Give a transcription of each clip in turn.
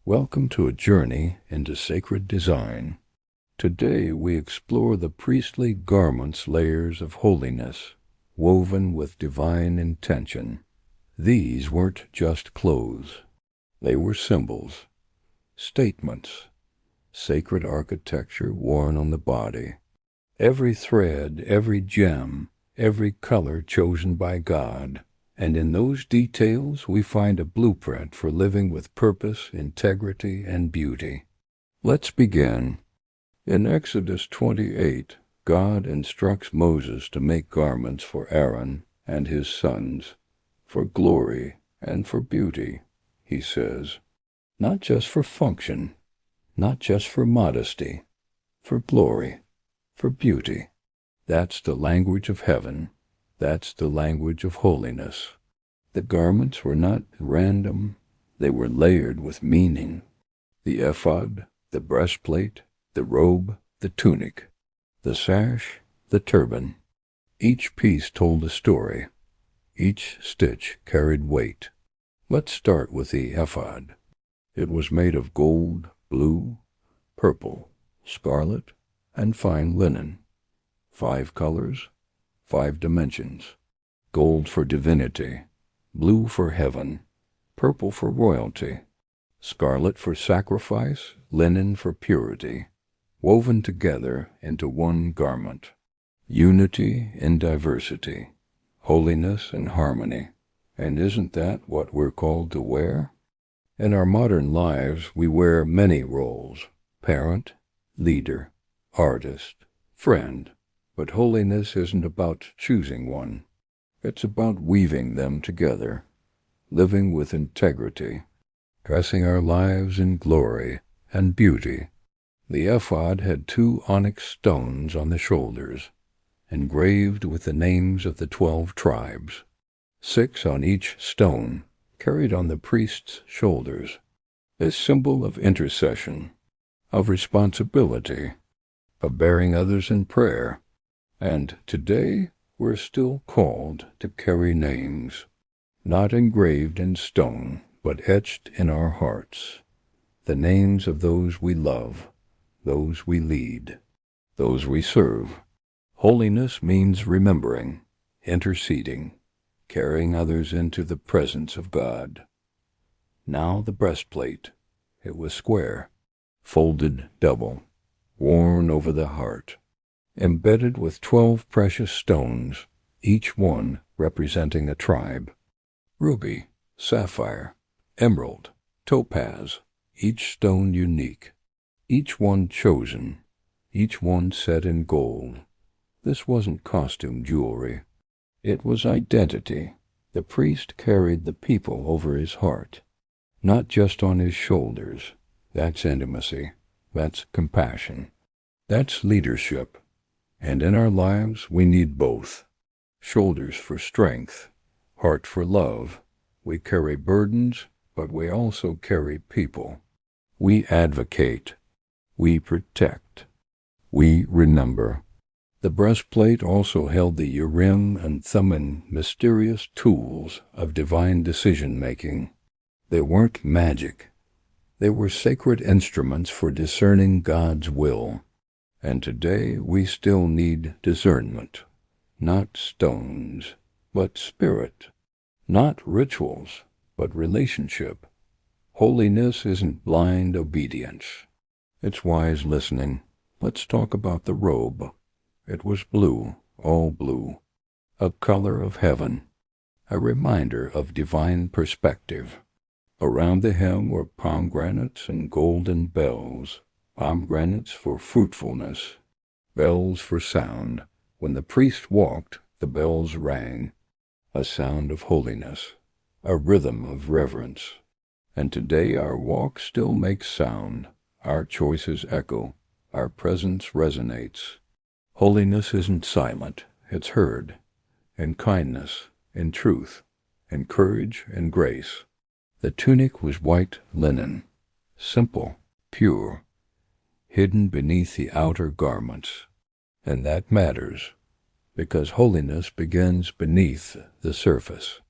Welcome to a journey into sacred design. Today we explore the priestly garment's layers of holiness, woven with divine intention. These weren't just clothes. They were symbols, statements, sacred architecture worn on the body. Every thread, every gem, every color chosen by God. And in those details we find a blueprint for living with purpose, integrity, and beauty. Let's begin. In Exodus 28, God instructs Moses to make garments for Aaron and his sons, for glory and for beauty, he says. Not just for function, not just for modesty, for glory, for beauty. That's the language of heaven. That's the language of holiness. The garments were not random. They were layered with meaning. The ephod, the breastplate, the robe, the tunic, the sash, the turban. Each piece told a story. Each stitch carried weight. Let's start with the ephod. It was made of gold, blue, purple, scarlet, and fine linen. 5 colors, 5 dimensions. Gold for divinity, blue for heaven, purple for royalty, scarlet for sacrifice, linen for purity, woven together into one garment. Unity in diversity, holiness in harmony. And isn't that what we're called to wear? In our modern lives, we wear many roles: parent, leader, artist, friend. But holiness isn't about choosing one. It's about weaving them together, living with integrity, dressing our lives in glory and beauty. The ephod had 2 onyx stones on the shoulders, engraved with the names of the 12 tribes, 6 on each stone, carried on the priest's shoulders, a symbol of intercession, of responsibility, of bearing others in prayer. And today we're still called to carry names, not engraved in stone, but etched in our hearts, the names of those we love, those we lead, those we serve. Holiness means remembering, interceding, carrying others into the presence of God. Now the breastplate. It was square, folded double, worn over the heart, embedded with 12 precious stones, each one representing a tribe. Ruby, sapphire, emerald, topaz, each stone unique, each one chosen, each one set in gold. This wasn't costume jewelry. It was identity. The priest carried the people over his heart, not just on his shoulders. That's intimacy. That's compassion. That's leadership. And in our lives, we need both. Shoulders for strength, heart for love. We carry burdens, but we also carry people. We advocate. We protect. We remember. The breastplate also held the Urim and Thummim, mysterious tools of divine decision-making. They weren't magic. They were sacred instruments for discerning God's will. And today we still need discernment, not stones, but spirit, not rituals, but relationship. Holiness isn't blind obedience. It's wise listening. Let's talk about the robe. It was blue, all blue, a color of heaven, a reminder of divine perspective. Around the hem were pomegranates and golden bells. Pomegranates for fruitfulness, bells for sound. When the priest walked, the bells rang, a sound of holiness, a rhythm of reverence. And today our walk still makes sound, our choices echo, our presence resonates. Holiness isn't silent, it's heard, in kindness, in truth, in courage and grace. The tunic was white linen, simple, pure, hidden beneath the outer garments. And that matters, because holiness begins beneath the surface.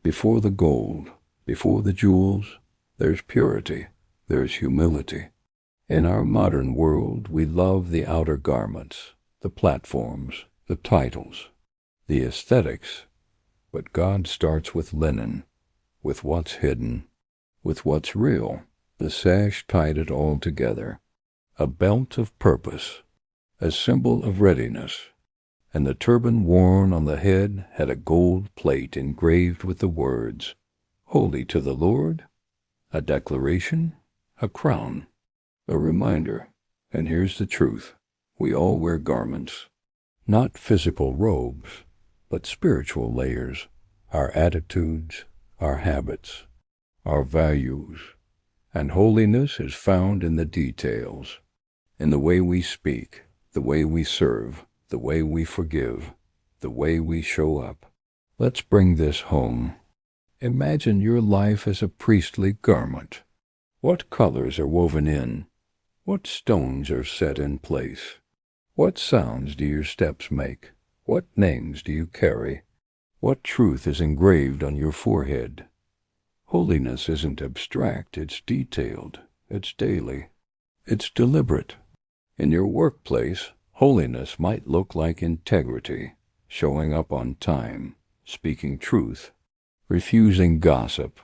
Before the gold, before the jewels, there's purity, there's humility. In our modern world, we love the outer garments, the platforms, the titles, the aesthetics, but God starts with linen, with what's hidden, with what's real. The sash tied it all together, a belt of purpose, a symbol of readiness, and the turban worn on the head had a gold plate engraved with the words, "Holy to the Lord," a declaration, a crown, a reminder. And here's the truth. We all wear garments, not physical robes, but spiritual layers, our attitudes, our habits, our values. And holiness is found in the details, in the way we speak, the way we serve, the way we forgive, the way we show up. Let's bring this home. Imagine your life as a priestly garment. What colors are woven in? What stones are set in place? What sounds do your steps make? What names do you carry? What truth is engraved on your forehead? Holiness isn't abstract, it's detailed, it's daily, it's deliberate. In your workplace, holiness might look like integrity, showing up on time, speaking truth, refusing gossip.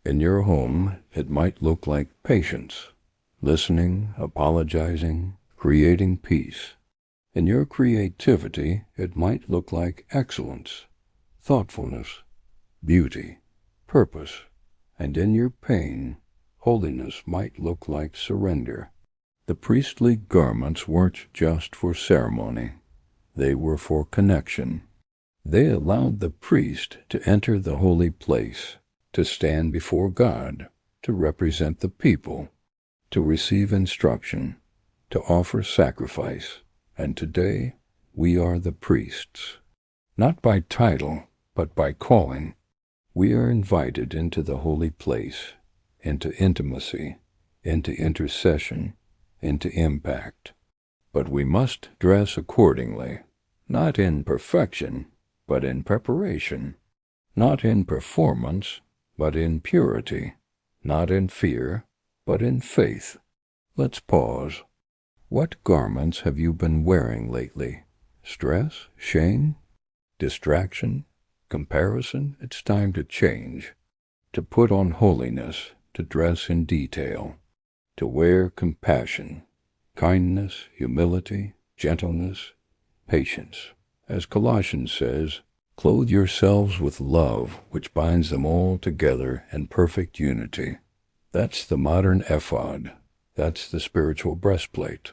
In your home, it might look like patience, listening, apologizing, creating peace. In your creativity, it might look like excellence, thoughtfulness, beauty, purpose. And in your pain, holiness might look like surrender. The priestly garments weren't just for ceremony. They were for connection. They allowed the priest to enter the holy place, to stand before God, to represent the people, to receive instruction, to offer sacrifice. And today, we are the priests. Not by title, but by calling. We are invited into the holy place, into intimacy, into intercession, into impact. But we must dress accordingly, not in perfection, but in preparation, not in performance, but in purity, not in fear, but in faith. Let's pause. What garments have you been wearing lately? Stress? Shame? Distraction? Comparison? It's time to change, to put on holiness, to dress in detail, to wear compassion, kindness, humility, gentleness, patience. As Colossians says, clothe yourselves with love, which binds them all together in perfect unity. That's the modern ephod. That's the spiritual breastplate.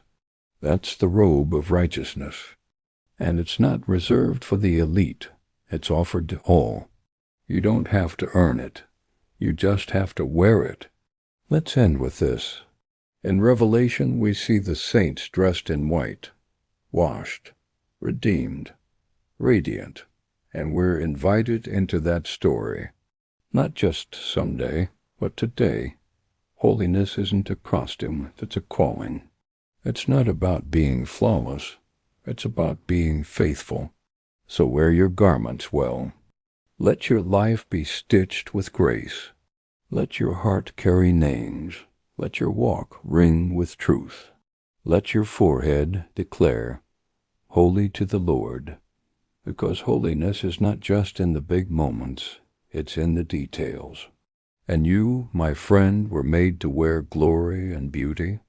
That's the robe of righteousness. And it's not reserved for the elite. It's offered to all. You don't have to earn it. You just have to wear it. Let's end with this. In Revelation, we see the saints dressed in white, washed, redeemed, radiant, and we're invited into that story. Not just someday, but today. Holiness isn't a costume, it's a calling. It's not about being flawless. It's about being faithful. So wear your garments well. Let your life be stitched with grace. Let your heart carry names. Let your walk ring with truth. Let your forehead declare, "Holy to the Lord," because holiness is not just in the big moments, it's in the details. And you, my friend, were made to wear glory and beauty.